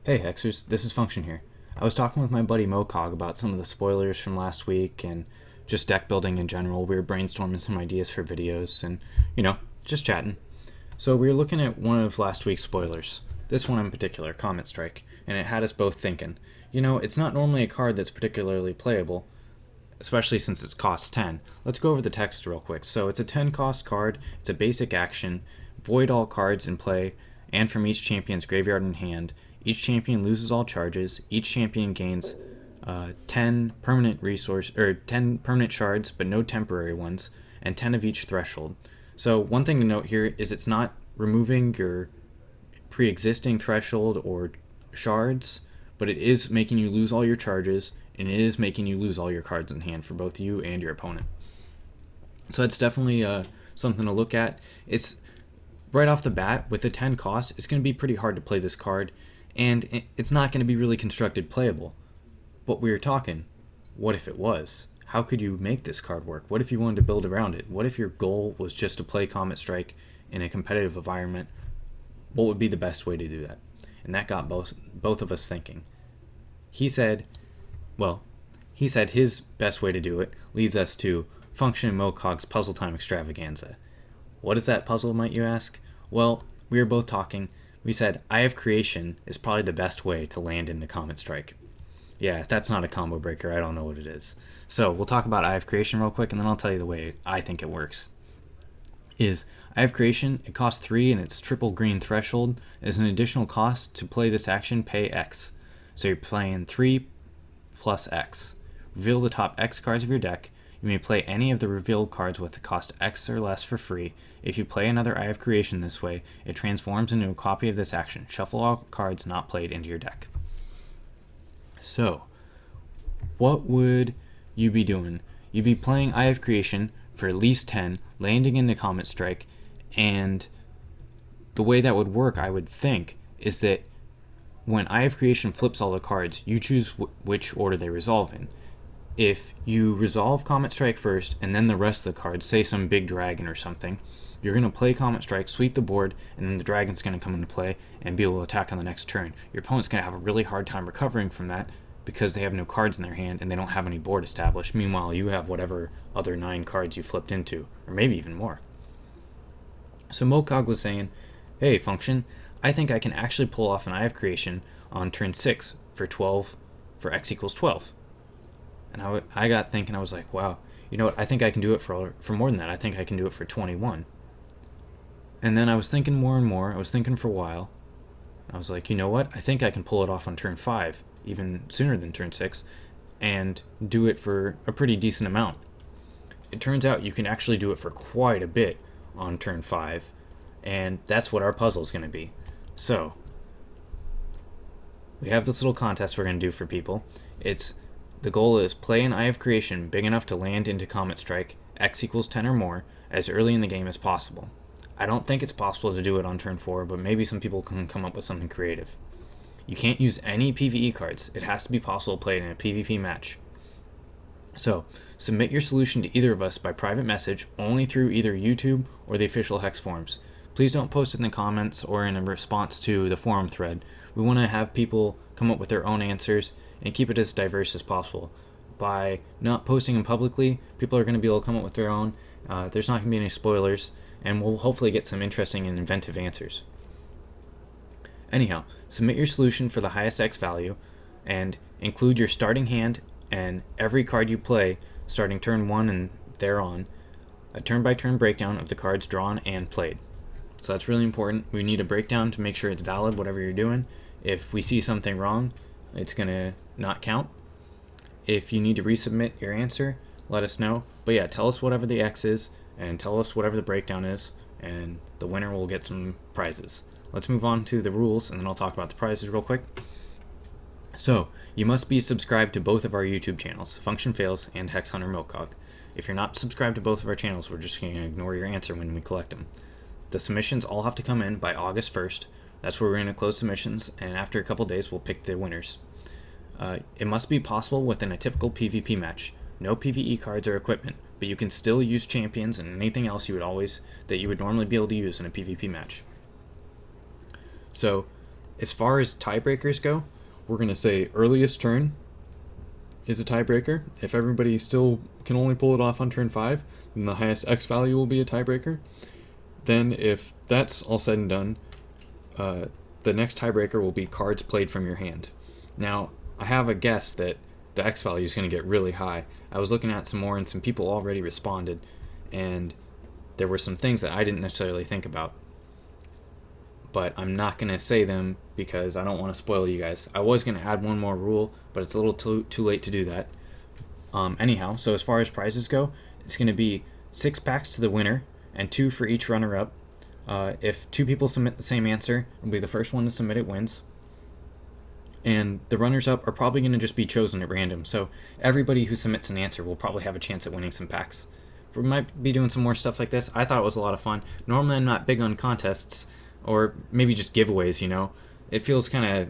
Hey Hexers, this is Function here. I was talking with my buddy Mokog about some of the spoilers from last week and just deck building in general. We were brainstorming some ideas for videos and, just chatting. So we were looking at one of last week's spoilers, this one in particular, Comet Strike, and it had us both thinking, it's not normally a card that's particularly playable, especially since it costs 10. Let's go over the text real quick. So it's a 10 cost card, it's a basic action, void all cards in play, and from each champion's graveyard and hand. Each champion loses all charges. Each champion gains 10 permanent 10 permanent shards, but no temporary ones, and 10 of each threshold. So one thing to note here is it's not removing your pre-existing threshold or shards, but it is making you lose all your charges, and it is making you lose all your cards in hand for both you and your opponent. So that's definitely something to look at. It's right off the bat with the 10 cost, it's going to be pretty hard to play this card, and it's not going to be really constructed playable. But we were talking, what if it was? How could you make this card work? What if you wanted to build around it? What if your goal was just to play Comet Strike in a competitive environment? What would be the best way to do that? And that got both of us thinking. He said his best way to do it leads us to Function and Mokog's Puzzle Time Extravaganza. What is that puzzle, might you ask? Well, we were both talking. We said Eye of Creation is probably the best way to land into Comet Strike. Yeah, if that's not a combo breaker, I don't know what it is. So we'll talk about Eye of Creation real quick, and then I'll tell you the way I think it works. Eye of Creation, it costs 3 and it's triple green threshold. As an additional cost to play this action, pay X. So you're playing 3 plus X. Reveal the top X cards of your deck. You may play any of the revealed cards with the cost X or less for free. If you play another Eye of Creation this way, it transforms into a copy of this action. Shuffle all cards not played into your deck. So, what would you be doing? You'd be playing Eye of Creation for at least 10, landing into Comet Strike, and the way that would work, I would think, is that when Eye of Creation flips all the cards, you choose which order they resolve in. If you resolve Comet Strike first, and then the rest of the cards, say some big dragon or something, you're going to play Comet Strike, sweep the board, and then the dragon's going to come into play and be able to attack on the next turn. Your opponent's going to have a really hard time recovering from that because they have no cards in their hand and they don't have any board established. Meanwhile, you have whatever other 9 cards you flipped into, or maybe even more. So Mokog was saying, hey, Function, I think I can actually pull off an Eye of Creation on turn 6 for X equals 12. And I got thinking, I was like, wow, you know what, I think I can do it for more than that. I think I can do it for 21. And then I was thinking more and more. I was thinking for a while. I was like, you know what, I think I can pull it off on turn 5, even sooner than turn 6, and do it for a pretty decent amount. It turns out you can actually do it for quite a bit on turn 5, and that's what our puzzle is going to be. So, we have this little contest we're going to do for people. The goal is play an Eye of Creation big enough to land into Comet Strike, X equals 10 or more, as early in the game as possible. I don't think it's possible to do it on turn 4, but maybe some people can come up with something creative. You can't use any PvE cards. It has to be possible to play it in a PvP match. So, submit your solution to either of us by private message, only through either YouTube or the official Hex forums. Please don't post it in the comments or in a response to the forum thread. We want to have people come up with their own answers and keep it as diverse as possible. By not posting them publicly, people are going to be able to come up with their own. There's not going to be any spoilers, and we'll hopefully get some interesting and inventive answers. Anyhow, submit your solution for the highest X value, and include your starting hand and every card you play starting turn 1 and thereon, a turn-by-turn breakdown of the cards drawn and played. So that's really important. We need a breakdown to make sure it's valid, whatever you're doing. If we see something wrong, it's going to not count. If you need to resubmit your answer, let us know. But yeah, tell us whatever the X is, and tell us whatever the breakdown is, and the winner will get some prizes. Let's move on to the rules, and then I'll talk about the prizes real quick. So, you must be subscribed to both of our YouTube channels, FunktionFails and Hex Mokog. If you're not subscribed to both of our channels, we're just going to ignore your answer when we collect them. The submissions all have to come in by August 1st. That's where we're going to close submissions, and after a couple days, we'll pick the winners. It must be possible within a typical PvP match. No PvE cards or equipment, but you can still use champions and anything else that you would normally be able to use in a PvP match. So, as far as tiebreakers go, we're going to say earliest turn is a tiebreaker. If everybody still can only pull it off on turn 5, then the highest X value will be a tiebreaker. Then if that's all said and done, the next tiebreaker will be cards played from your hand. Now, I have a guess that the X value is going to get really high. I was looking at some more and some people already responded, and there were some things that I didn't necessarily think about. But I'm not going to say them because I don't want to spoil you guys. I was going to add one more rule, but it's a little too late to do that. Anyhow, so as far as prizes go, it's going to be 6 packs to the winner and 2 for each runner-up. If 2 people submit the same answer, it'll be the first one to submit it wins. And the runners-up are probably going to just be chosen at random, so everybody who submits an answer will probably have a chance at winning some packs. We might be doing some more stuff like this. I thought it was a lot of fun. Normally I'm not big on contests, or maybe just giveaways, you know. It feels kind of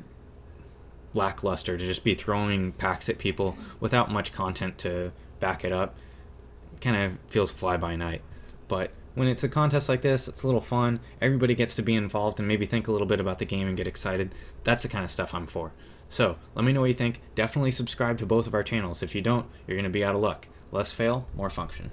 lackluster to just be throwing packs at people without much content to back it up. It kind of feels fly-by-night. But when it's a contest like this, it's a little fun. Everybody gets to be involved and maybe think a little bit about the game and get excited. That's the kind of stuff I'm for. So, let me know what you think. Definitely subscribe to both of our channels. If you don't, you're going to be out of luck. Less fail, more function.